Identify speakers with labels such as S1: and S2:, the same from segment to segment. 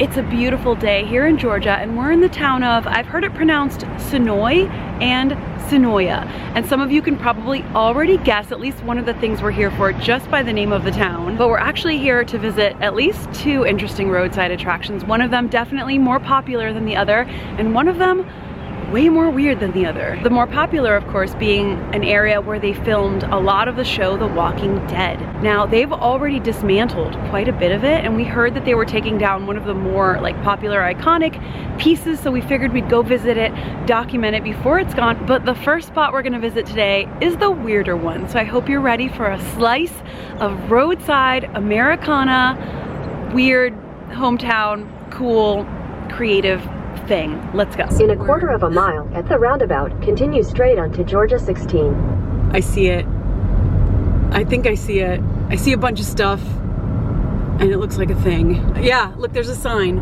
S1: It's a beautiful day here in Georgia, and we're in the town of, I've heard it pronounced Senoia and Senoia. And some of you can probably already guess at least one of the things we're here for just by the name of the town. But we're actually here to visit at least two interesting roadside attractions. One of them definitely more popular than the other, and one of them way more weird than the other. The more popular, of course, being an area where they filmed a lot of the show The Walking Dead. Now, they've already dismantled quite a bit of it, and we heard that they were taking down one of the more like popular, iconic pieces, so we figured we'd go visit it, document it before it's gone. But the first spot we're gonna visit today is the weirder one, so I hope you're ready for a slice of roadside Americana, weird, hometown, cool, creative thing. Let's go.
S2: In a quarter of a mile at the roundabout, continue straight onto Georgia 16.
S1: I see it. I think I see it. I see a bunch of stuff and it looks like a thing. Yeah, look, there's a sign.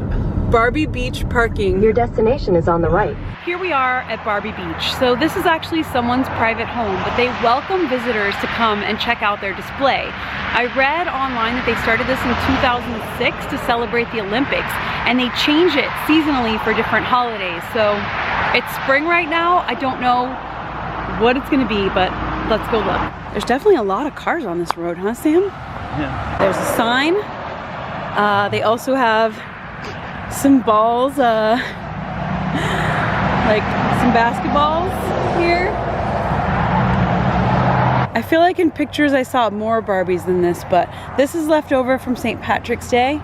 S1: Barbie Beach parking.
S2: Your destination is on the right.
S1: Here we are at Barbie Beach. So this is actually someone's private home, but they welcome visitors to come and check out their display. I read online that they started this in 2006 to celebrate the Olympics, and they change it seasonally for different holidays. So it's spring right now. I don't know what it's gonna be, but let's go look. There's definitely a lot of cars on this road, huh, Sam?
S3: Yeah.
S1: There's a sign. They also have some balls, like some basketballs here. I feel like in pictures I saw more Barbies than this, but this is left over from St. Patrick's Day.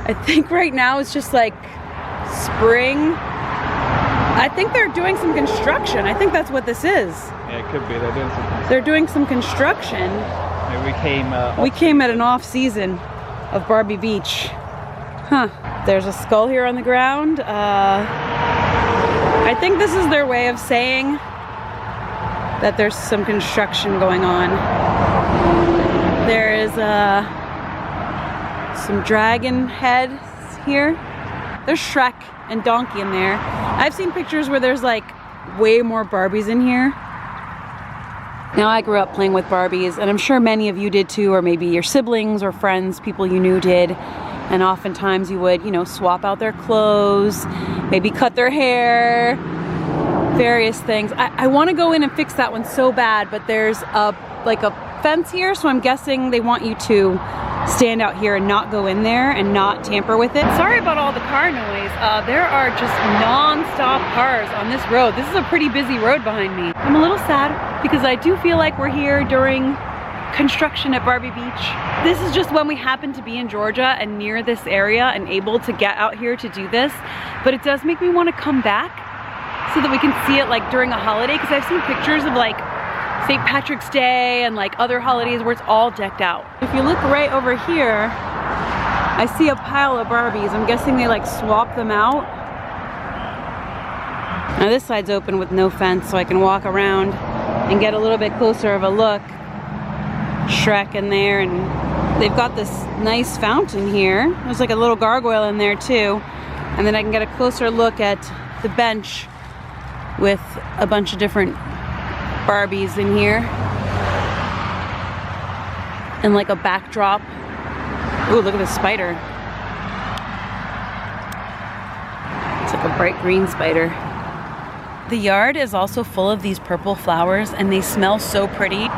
S1: I think right now it's just like spring. I think they're doing some construction. I think that's what this is.
S3: Yeah, it could be. They're doing something.
S1: They're doing some construction.
S3: Maybe
S1: we came at an off season of Barbie Beach. Huh. There's a skull here on the ground. I think this is their way of saying that there's some construction going on. There is some dragon heads here. There's Shrek and Donkey in there. I've seen pictures where there's like way more Barbies in here. Now, I grew up playing with Barbies, and I'm sure many of you did too, or maybe your siblings or friends, people you knew did. And oftentimes you would, you know, swap out their clothes, maybe cut their hair, various things. I want to go in and fix that one so bad, but there's like a fence here, so I'm guessing they want you to stand out here and not go in there and not tamper with it. Sorry about all the car noise. There are just non-stop cars on this road. This is a pretty busy road behind me. I'm a little sad because I do feel like we're here during construction at Barbie Beach. This is just when we happen to be in Georgia and near this area and able to get out here to do this, but it does make me want to come back so that we can see it like during a holiday, because I've seen pictures of like St. Patrick's Day and like other holidays where it's all decked out. If you look right over here, I see a pile of Barbies. I'm guessing they like swap them out. Now this side's open with no fence, so I can walk around and get a little bit closer of a look. Shrek in there, and they've got this nice fountain here. There's like a little gargoyle in there too. And then I can get a closer look at the bench with a bunch of different Barbies in here. And like a backdrop. Ooh, look at the spider. It's like a bright green spider. The yard is also full of these purple flowers, and they smell so pretty.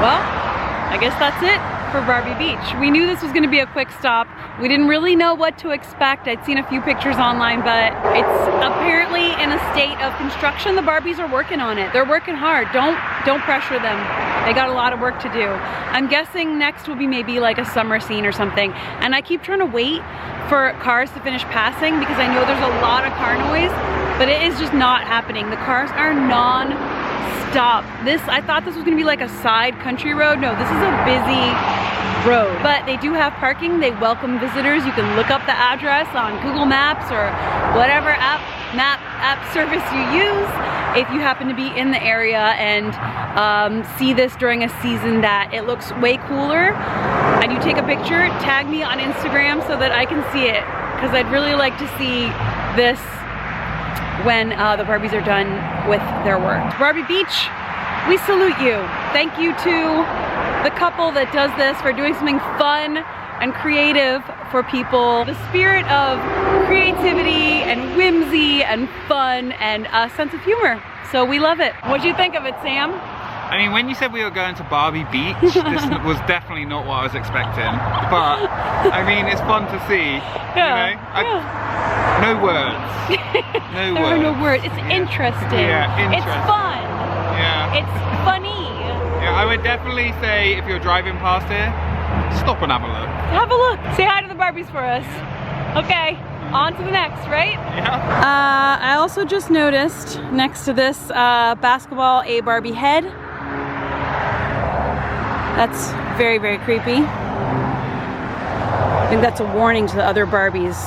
S1: Well, I guess that's it for Barbie Beach. We knew this was gonna be a quick stop. We didn't really know what to expect. I'd seen a few pictures online, but it's apparently in a state of construction. The Barbies are working on it. They're working hard. Don't pressure them. They got a lot of work to do. I'm guessing next will be maybe like a summer scene or something. And I keep trying to wait for cars to finish passing because I know there's a lot of car noise, but it is just not happening. The cars are non-stop. I thought this was gonna be like a side country road. No, this is a busy road, but they do have parking. They welcome visitors. You can look up the address on Google Maps or whatever map service you use if you happen to be in the area and see this during a season that it looks way cooler, and you take a picture, tag me on Instagram so that I can see it, because I'd really like to see this when the Barbies are done with their work. Barbie Beach, we salute you. Thank you to the couple that does this for doing something fun and creative for people. The spirit of creativity and whimsy and fun and a sense of humor. So we love it. What'd you think of it, Sam?
S3: I mean, when you said we were going to Barbie Beach, this was definitely not what I was expecting. But, I mean, it's fun to see,
S1: Yeah,
S3: you know? No words. No
S1: there
S3: words.
S1: are no words. It's interesting.
S3: Yeah, interesting.
S1: It's fun.
S3: Yeah.
S1: It's funny.
S3: Yeah, I would definitely say if you're driving past here, stop and have a look.
S1: Have a look. Say hi to the Barbies for us. Okay, on to the next, right?
S3: Yeah.
S1: I also just noticed next to this basketball a Barbie head. That's very, very creepy. I think that's a warning to the other Barbies.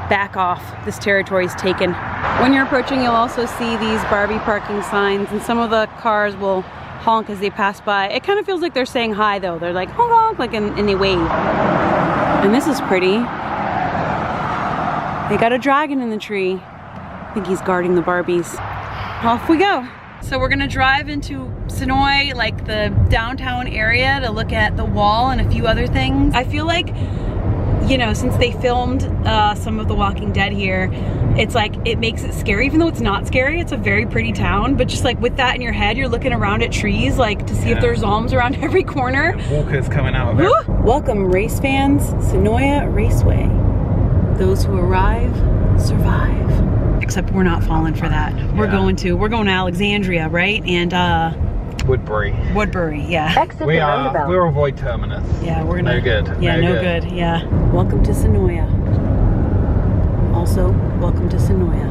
S1: Back off, this territory is taken. When you're approaching, you'll also see these Barbie parking signs, and some of the cars will honk as they pass by. It kind of feels like they're saying hi though. They're like honk honk, like, and they wave. And this is pretty. They got a dragon in the tree. I think he's guarding the Barbies. Off we go. So we're gonna drive into Senoia, like the downtown area, to look at the wall and a few other things. I feel like, you know, since they filmed some of The Walking Dead here, it's like, it makes it scary, even though it's not scary. It's a very pretty town, but just like with that in your head, you're looking around at trees, like to see if there's zombies around every corner.
S3: Walkers coming out of it.
S1: Welcome, race fans, Senoia Raceway. Those who arrive, survive. Except we're not falling for that. We're going to Alexandria, right? And
S3: Woodbury.
S1: Woodbury, yeah.
S2: Exit the roundabout.
S3: We'll avoid Terminus.
S1: Yeah, we're gonna.
S3: No good.
S1: Yeah, no good. Yeah. Welcome to Senoia. Also, welcome to Senoia.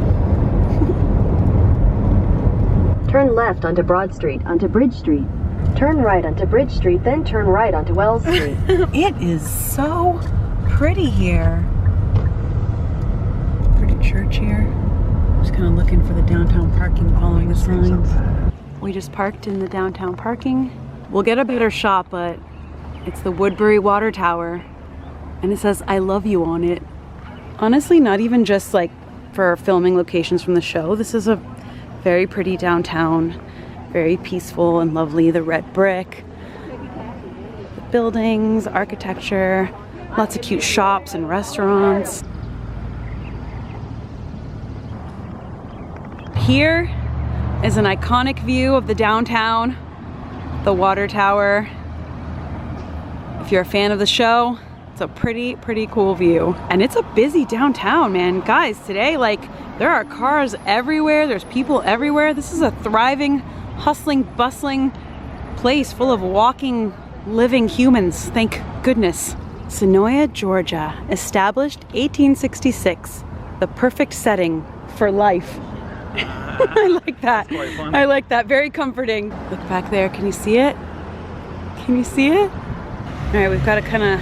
S2: Turn left onto Broad Street, onto Bridge Street. Turn right onto Bridge Street, then turn right onto Wells Street.
S1: It is so pretty here. Pretty church here. Just kind of looking for the downtown parking, following the signs. We just parked in the downtown parking. We'll get a better shot, but it's the Woodbury water tower, and it says "I love you" on it. Honestly, not even just like for filming locations from the show. This is a very pretty downtown, very peaceful and lovely. The red brick, the buildings, architecture, lots of cute shops and restaurants. Here is an iconic view of the downtown, the water tower. If you're a fan of the show, it's a pretty cool view. And it's a busy downtown, man. Guys, today, like, there are cars everywhere, there's people everywhere. This is a thriving, hustling, bustling place full of walking, living humans, thank goodness. Senoia, Georgia, established 1866, the perfect setting for life. I like that. I like that. Very comforting. Look back there. Can you see it? Can you see it? All right, we've got to kind of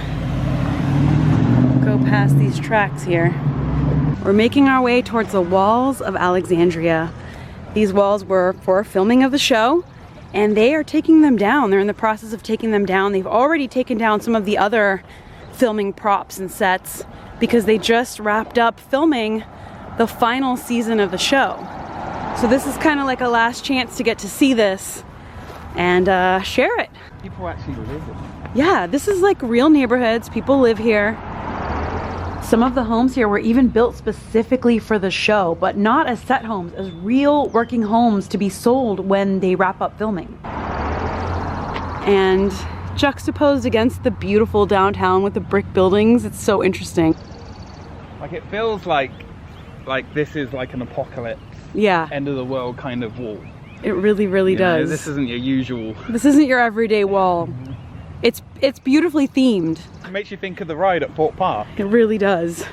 S1: go past these tracks here. We're making our way towards the walls of Alexandria. These walls were for filming of the show, and they are taking them down. They're in the process of taking them down. They've already taken down some of the other filming props and sets because they just wrapped up filming the final season of the show. So this is kind of like a last chance to get to see this and share it.
S3: People actually live in it.
S1: Yeah, this is like real neighborhoods. People live here. Some of the homes here were even built specifically for the show, but not as set homes, as real working homes to be sold when they wrap up filming. And juxtaposed against the beautiful downtown with the brick buildings, it's so interesting.
S3: Like, it feels like this is like an apocalypse.
S1: Yeah.
S3: End of the world kind of wall.
S1: It really does.
S3: This isn't your usual.
S1: This isn't your everyday wall. It's beautifully themed.
S3: It makes you think of the ride at Fort Park.
S1: It really does.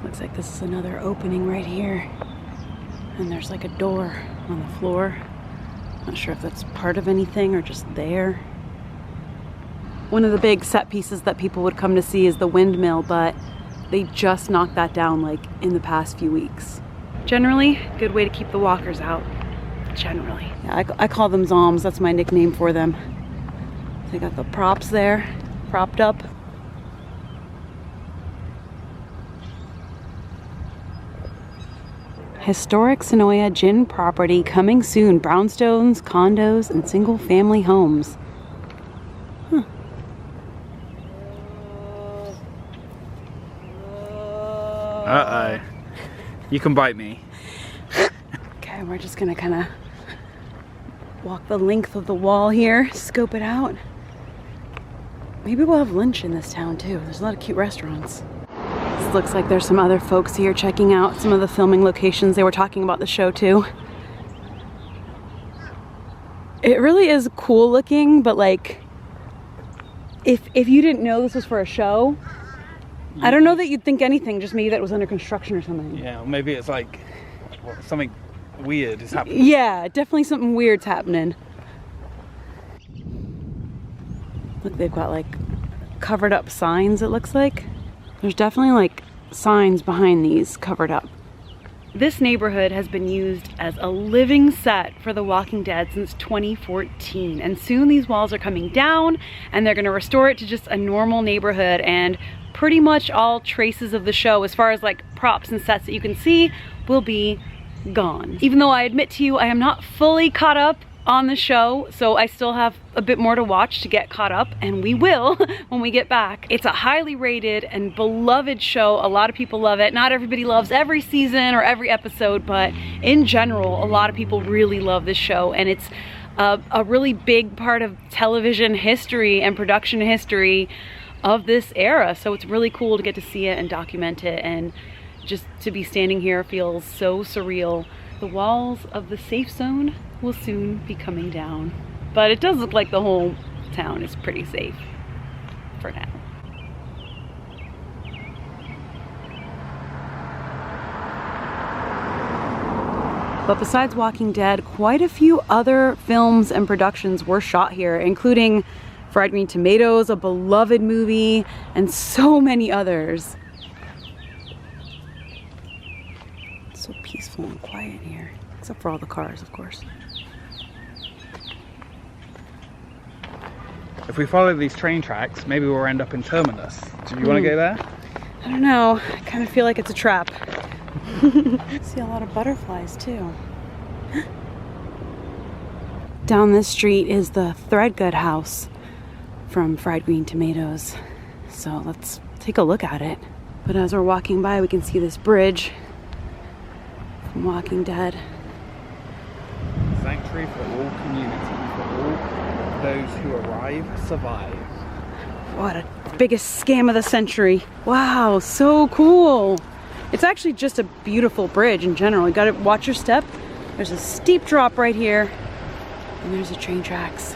S1: Looks like this is another opening right here. And there's like a door on the floor. Not sure if that's part of anything or just there. One of the big set pieces that people would come to see is the windmill, but they just knocked that down like in the past few weeks. Generally, good way to keep the walkers out. Generally. Yeah, I call them zombs. That's my nickname for them. They got the props there, propped up. Historic Senoia gin property coming soon. Brownstones, condos, and single-family homes. Huh.
S3: Uh-oh. You can bite me.
S1: Okay, we're just gonna kind of walk the length of the wall here, scope it out. Maybe we'll have lunch in this town too. There's a lot of cute restaurants. This looks like there's some other folks here checking out some of the filming locations. They were talking about the show too. It really is cool looking, but like, if you didn't know this was for a show, I don't know that you'd think anything, just maybe that it was under construction or something.
S3: Yeah, maybe it's like something weird is happening.
S1: Yeah, definitely something weird's happening. Look, they've got like covered up signs, it looks like. There's definitely like signs behind these covered up. This neighborhood has been used as a living set for The Walking Dead since 2014, and soon these walls are coming down and they're gonna restore it to just a normal neighborhood, and pretty much all traces of the show, as far as like props and sets that you can see, will be gone. Even though I admit to you, I am not fully caught up on the show, so I still have a bit more to watch to get caught up, and we will when we get back. It's a highly rated and beloved show. A lot of people love it. Not everybody loves every season or every episode, but in general, a lot of people really love this show, and it's a really big part of television history and production history of this era. So it's really cool to get to see it and document it, and just to be standing here feels so surreal. The walls of the safe zone will soon be coming down, but it does look like the whole town is pretty safe for now. But besides Walking Dead, quite a few other films and productions were shot here, including Fried Green Tomatoes, a beloved movie, and so many others. It's so peaceful and quiet here, except for all the cars, of course.
S3: If we follow these train tracks, maybe we'll end up in Terminus. Do you want to go there?
S1: I don't know. I kind of feel like it's a trap. See a lot of butterflies too. Down this street is the Threadgood house from Fried Green Tomatoes. So let's take a look at it. But as we're walking by, we can see this bridge from Walking Dead.
S3: Sanctuary for all community, for all those who arrive survive.
S1: What a biggest scam of the century. Wow, so cool. It's actually just a beautiful bridge in general. You gotta watch your step. There's a steep drop right here, and there's the train tracks.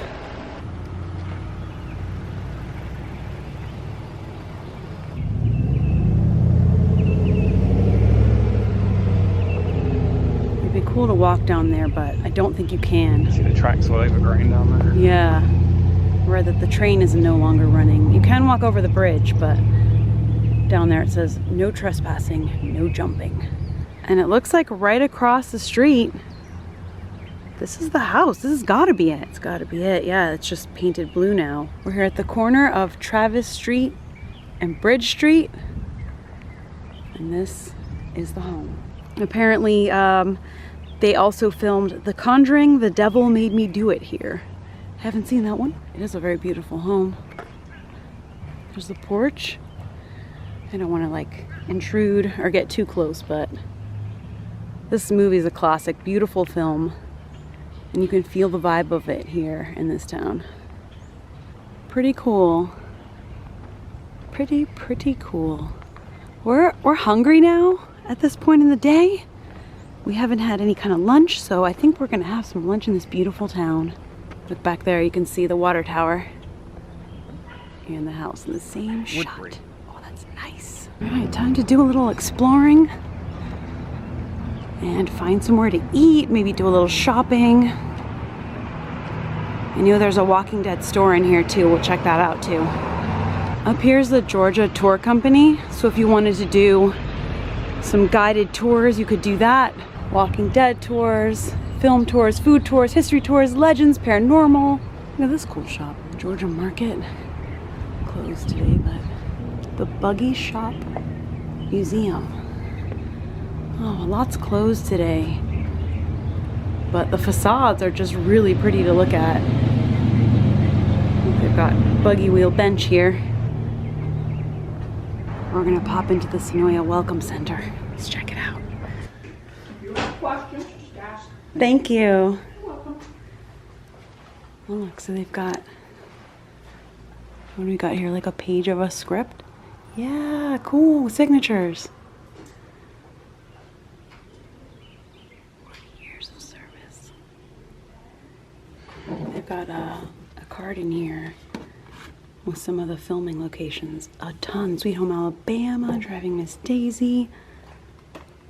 S1: It'd be cool to walk down there, but I don't think you can.
S3: See the tracks all overgrown down there?
S1: Yeah, or that the train is no longer running. You can walk over the bridge, but down there it says no trespassing, no jumping. And it looks like right across the street, this is the house. This has got to be it. It's got to be it. Yeah, it's just painted blue now. We're here at the corner of Travis Street and Bridge Street, and this is the home. Apparently, they also filmed The Conjuring, The Devil Made Me Do It here. Haven't seen that one. It is a very beautiful home. There's the porch. I don't want to like intrude or get too close, but this movie is a classic, beautiful film, and you can feel the vibe of it here in this town. Pretty cool. Pretty cool. We're hungry now at this point in the day. We haven't had any kind of lunch, so I think we're gonna have some lunch in this beautiful town. Look back there, you can see the water tower and the house in the same
S3: Woodbury.
S1: shot. Oh, that's nice. All right, time to do a little exploring and find somewhere to eat, maybe do a little shopping. I know there's a Walking Dead store in here too. We'll check that out too. Up here's the Georgia Tour Company. So if you wanted to do some guided tours, you could do that. Walking Dead tours, film tours, food tours, history tours, legends, paranormal. Look at this cool shop. Georgia Market. Closed today, but the Buggy Shop Museum. Oh, a lot's closed today. But the facades are just really pretty to look at. They've got buggy wheel bench here. We're gonna pop into the Senoia Welcome Center. Let's check it out. Thank you. You're welcome. Oh look, so they've got, what do we got here? Like a page of a script? Yeah, cool, signatures. Years of service. They've got a card in here with some of the filming locations. A ton. Sweet Home Alabama, Driving Miss Daisy.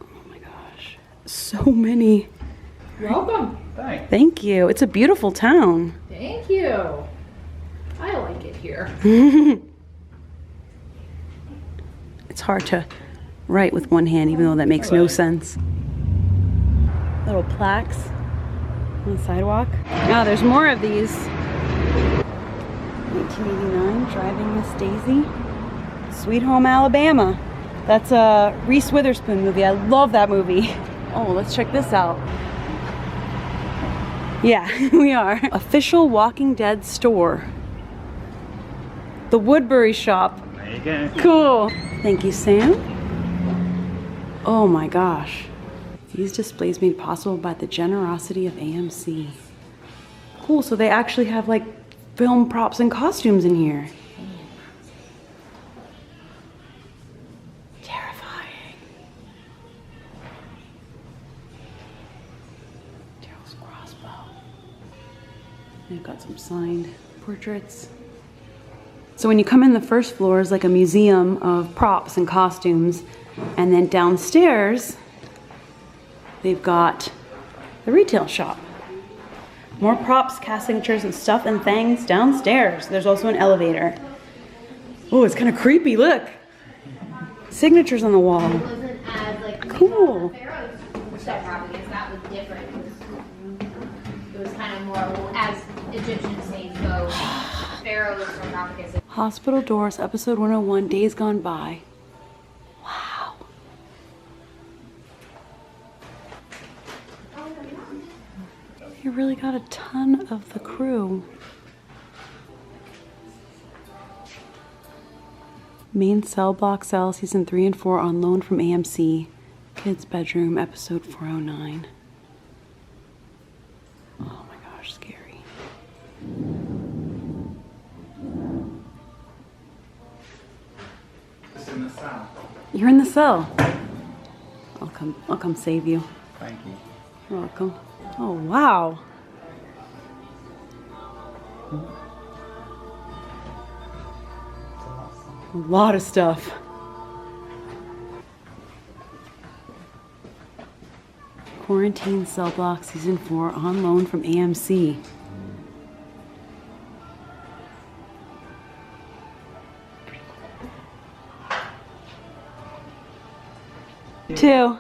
S1: Oh my gosh. So many.
S4: You're welcome.
S3: Thanks.
S1: Thank you. It's a beautiful town.
S4: Thank you. I like it here.
S1: It's hard to write with one hand, even though that makes no sense. Little plaques on the sidewalk. Now there's more of these. 1989, Driving Miss Daisy. Sweet Home Alabama. That's a Reese Witherspoon movie. I love that movie. Oh, let's check this out. Yeah, we are. Official Walking Dead store. The Woodbury Shop.
S3: There you go.
S1: Cool. Thank you, Sam. Oh my gosh. These displays made possible by the generosity of AMC. Cool, so they actually have like film props and costumes in here. Terrifying. Daryl's crossbow. They've got some signed portraits. So when you come in, the first floor is like a museum of props and costumes. And then downstairs, they've got the retail shop. More props, cast signatures, and stuff and things downstairs. There's also an elevator. Oh, it's kind of creepy, look. Signatures on the wall.
S5: It wasn't as like
S1: Cool.
S5: Pharaoh's sarcophagus, that was different. It was kind of more as Egyptian saints go. Pharaoh's sarcophagus.
S1: Hospital Doors, episode 101, Days Gone By. Wow. You really got a ton of the crew. Main cell block cell, season 3 and 4 on loan from AMC. Kids bedroom, episode 409. Oh my gosh, scary.
S3: It's in the cell.
S1: You're in the cell. I'll come save you.
S3: Thank you.
S1: You're welcome. Oh wow. A lot of stuff. Quarantine Cell Block Season 4 on loan from AMC. Two.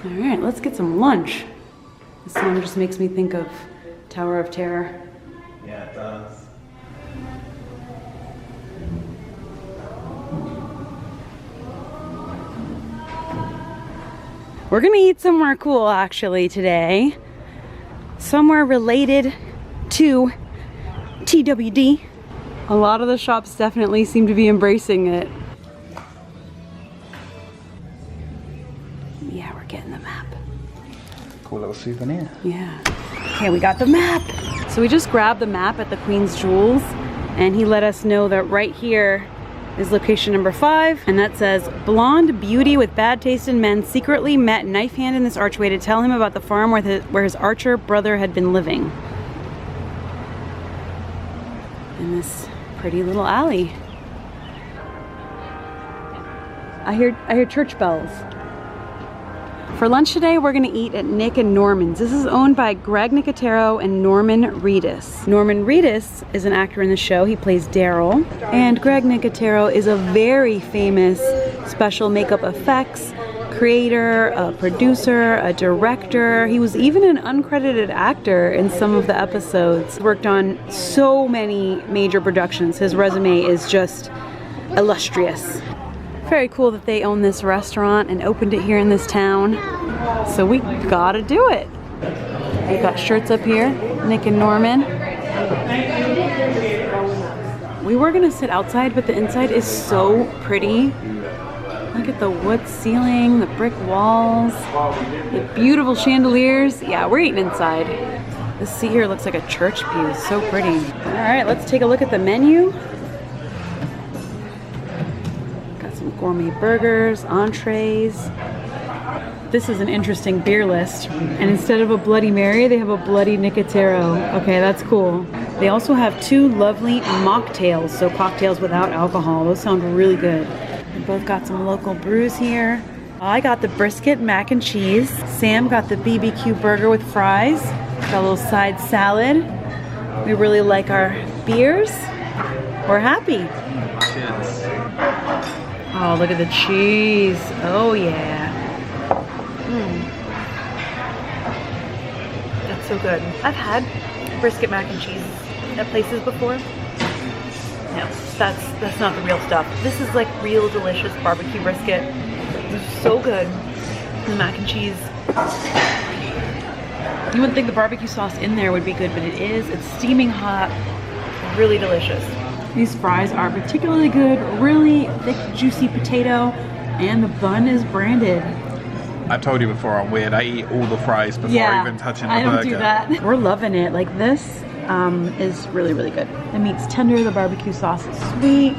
S1: Alright, let's get some lunch. This song just makes me think of Tower of Terror.
S3: Yeah, it does.
S1: We're gonna eat somewhere cool actually today. Somewhere related to TWD. A lot of the shops definitely seem to be embracing it. Yeah, we're getting the map.
S3: Cool little souvenir.
S1: Yeah. Okay, we got the map. So we just grabbed the map at the Queen's Jewels and he let us know that right here is location number 5, and that says blonde beauty with bad taste in men secretly met knife hand in this archway to tell him about the farm where his archer brother had been living. In this pretty little alley. I hear church bells. For lunch today, we're gonna eat at Nic and Norman's. This is owned by Greg Nicotero and Norman Reedus. Norman Reedus is an actor in the show. He plays Daryl. And Greg Nicotero is a very famous special makeup effects creator, a producer, a director. He was even an uncredited actor in some of the episodes. Worked on so many major productions. His resume is just illustrious. Very cool that they own this restaurant and opened it here in this town. So we gotta do it. We've got shirts up here, Nic and Norman. We were gonna sit outside, but the inside is so pretty. Look at the wood ceiling, the brick walls, the beautiful chandeliers. Yeah, we're eating inside. This seat here looks like a church pew. It's so pretty. All right, let's take a look at the menu. Got some gourmet burgers, entrees. This is an interesting beer list. And instead of a Bloody Mary, they have a Bloody Nicotero. Okay, that's cool. They also have 2 lovely mocktails, so cocktails without alcohol. Those sound really good. We both got some local brews here. I got the brisket mac and cheese. Sam got the BBQ burger with fries. Got a little side salad. We really like our beers. We're happy.
S3: Cheers.
S1: Oh, look at the cheese. Oh, yeah. That's so good. I've had brisket mac and cheese at places before. No, that's not the real stuff. This is like real delicious barbecue brisket. It's so good. The mac and cheese. You wouldn't think the barbecue sauce in there would be good, but it is. It's steaming hot, really delicious. These fries are particularly good, really thick, juicy potato, and the bun is branded.
S3: I've told you before I'm weird. I eat all the fries before even touching the burger.
S1: I don't do that. We're loving it. Like this is really, really good. The meat's tender, the barbecue sauce is sweet.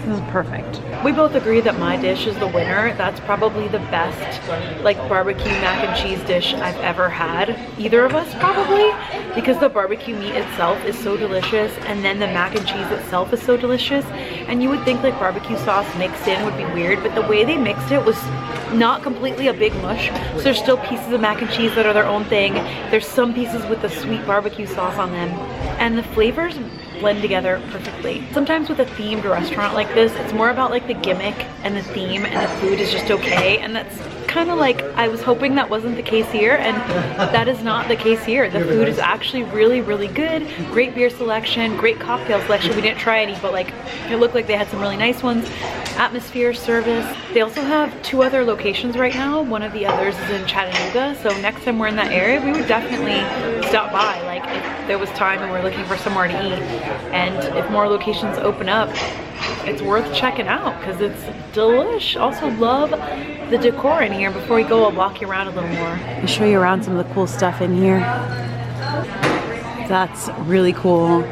S1: This is perfect. We both agree that my dish is the winner. That's probably the best like barbecue mac and cheese dish I've ever had. Either of us probably, because the barbecue meat itself is so delicious and then the mac and cheese itself is so delicious. And you would think like barbecue sauce mixed in would be weird, but the way they mixed it was not completely a big mush. So there's still pieces of mac and cheese that are their own thing. There's some pieces with the sweet barbecue sauce on them. And the flavors blend together perfectly. Sometimes with a themed restaurant like this, it's more about like the gimmick and the theme, and the food is just okay. And that's kind of like, I was hoping that wasn't the case here, and that is not the case here. The food is actually really, really good. Great beer selection, great cocktail selection. We didn't try any, but like it looked like they had some really nice ones. Atmosphere, service. They also have 2 other locations right now. One of the others is in Chattanooga, so next time we're in that area, we would definitely stop by, like if there was time and we're looking for somewhere to eat. And if more locations open up, it's worth checking out because it's delish. Also love the decor in here. Before we go, I'll walk you around a little more. I'll show you around some of the cool stuff in here. That's really cool.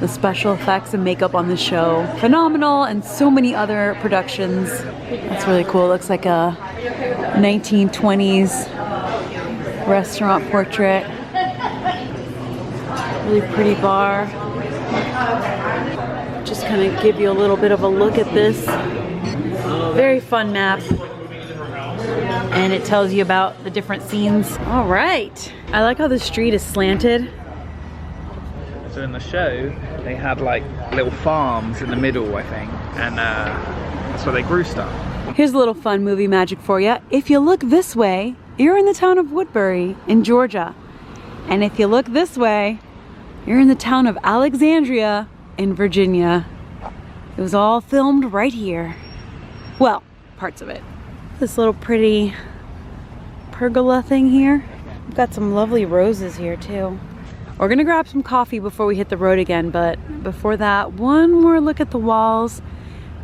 S1: The special effects and makeup on the show, phenomenal, and so many other productions. That's really cool. It looks like a 1920s restaurant portrait. Really pretty bar. Just kind of give you a little bit of a look at this. Very fun map. And it tells you about the different scenes. All right. I like how the street is slanted.
S3: So in the show, they had like little farms in the middle, I think, and that's where they grew stuff.
S1: Here's a little fun movie magic for you. If you look this way, you're in the town of Woodbury in Georgia. And if you look this way, you're in the town of Alexandria in Virginia. It was all filmed right here. Well, parts of it. This little pretty pergola thing here. We've got some lovely roses here too. We're gonna grab some coffee before we hit the road again, but before that, one more look at the walls.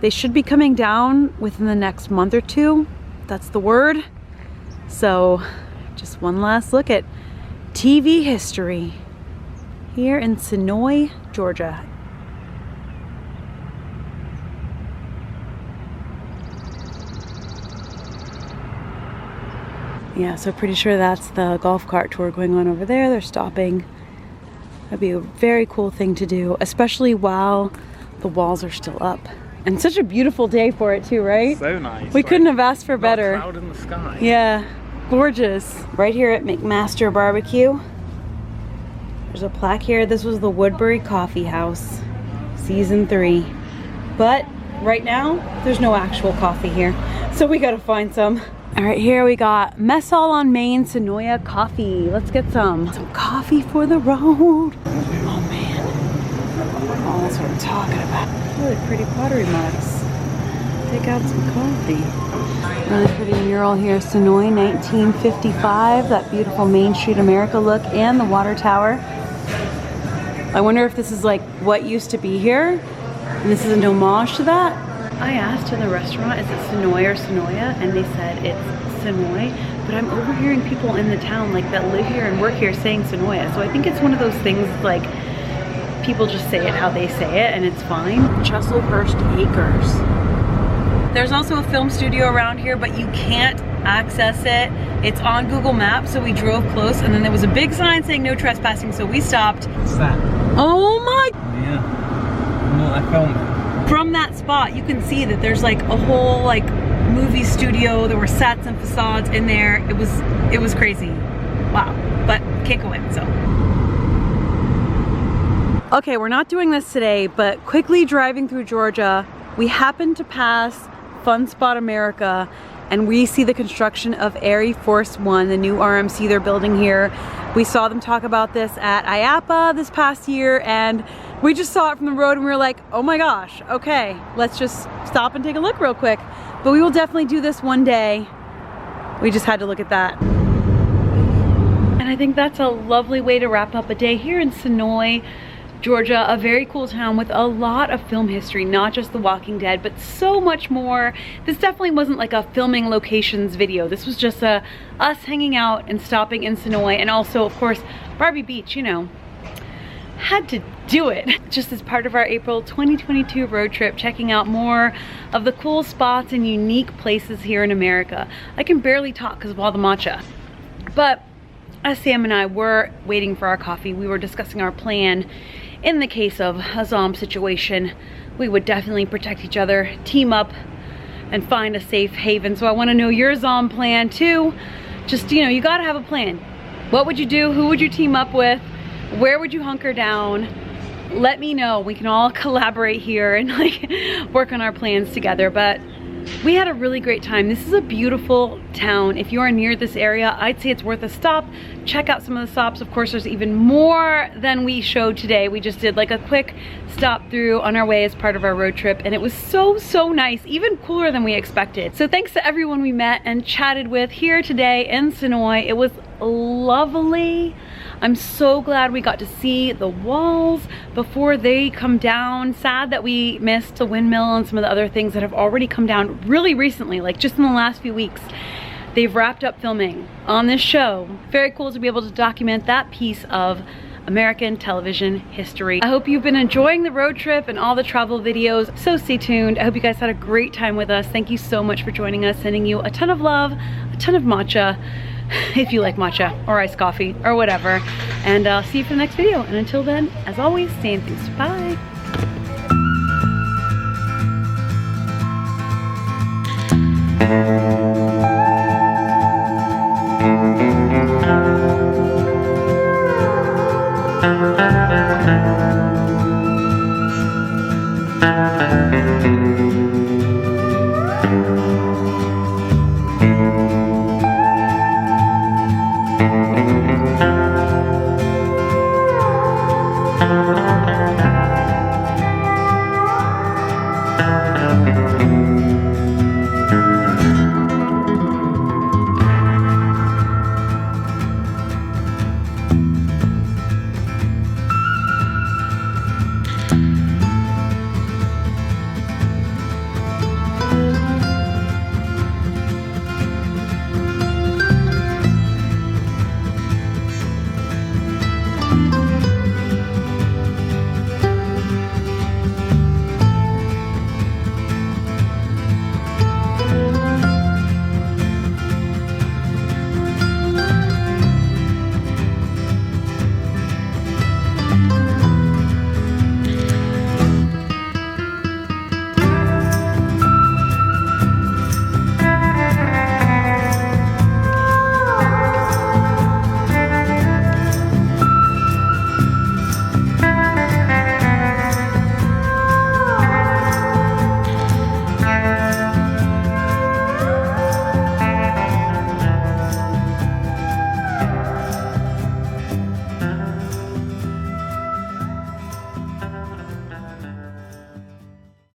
S1: They should be coming down within the next month or 2. That's the word. So just one last look at TV history here in Senoia, Georgia. Yeah, so pretty sure that's the golf cart tour going on over there. They're stopping. That'd be a very cool thing to do, especially while the walls are still up. And such a beautiful day for it too, right?
S3: So nice.
S1: We couldn't have asked for better.
S3: Not a cloud in the sky.
S1: Yeah, gorgeous. Right here at McMaster Barbecue. There's a plaque here. This was the Woodbury Coffee House, season 3. But right now, there's no actual coffee here. So we gotta find some. All right, here we got Mess Hall on Main Senoia coffee. Let's get some coffee for the road. Oh man, oh, that's what I'm talking about. Really pretty pottery mugs. Take out some coffee. Really pretty mural here, Senoia 1955, that beautiful Main Street America look, and the water tower. I wonder if this is like what used to be here, and this is an homage to that. I asked in the restaurant, is it Senoia or Senoia? And they said it's Senoia, but I'm overhearing people in the town like that live here and work here saying Senoia. So I think it's one of those things like people just say it how they say it and it's fine. Chesilhurst Acres. There's also a film studio around here, but you can't access it. It's on Google Maps, so we drove close, and then there was a big sign saying no trespassing, so we stopped.
S3: What's that?
S1: Oh my!
S3: Yeah. No, I filmed it.
S1: From that spot, you can see that there's like a whole like movie studio. There were sets and facades in there. It was crazy. Wow. But can't go in, so. Okay, we're not doing this today, but quickly driving through Georgia, we happened to pass Fun Spot America, and we see the construction of Air Force One, the new RMC they're building here. We saw them talk about this at IAPA this past year, and we just saw it from the road and we were like, oh my gosh, okay, let's just stop and take a look real quick. But we will definitely do this one day. We just had to look at that. And I think that's a lovely way to wrap up a day here in Senoia, Georgia, a very cool town with a lot of film history, not just The Walking Dead, but so much more. This definitely wasn't like a filming locations video. This was just us hanging out and stopping in Senoia, and also, of course, Barbie Beach, you know. Had to do it. Just as part of our April 2022 road trip, checking out more of the cool spots and unique places here in America. I can barely talk because of all the matcha. But as Sam and I were waiting for our coffee, we were discussing our plan. In the case of a zombie situation, we would definitely protect each other, team up, and find a safe haven. So I want to know your zombie plan too. Just, you know, you gotta have a plan. What would you do? Who would you team up with? Where would you hunker down? Let me know. We can all collaborate here and like work on our plans together. But we had a really great time. This is a beautiful town. If you are near this area, I'd say it's worth a stop. Check out some of the stops. Of course, there's even more than we showed today. We just did like a quick stop through on our way as part of our road trip, and it was so nice, even cooler than we expected. So thanks to everyone we met and chatted with here today in Senoia. It was lovely. I'm so glad we got to see the walls before they come down. Sad that we missed the windmill and some of the other things that have already come down really recently, like just in the last few weeks. They've wrapped up filming on this show. Very cool to be able to document that piece of American television history. I hope you've been enjoying the road trip and all the travel videos, so stay tuned. I hope you guys had a great time with us. Thank you so much for joining us. Sending you a ton of love, a ton of matcha, if you like matcha or iced coffee or whatever. And I'll see you for the next video. And until then, as always, stay enthused. Bye.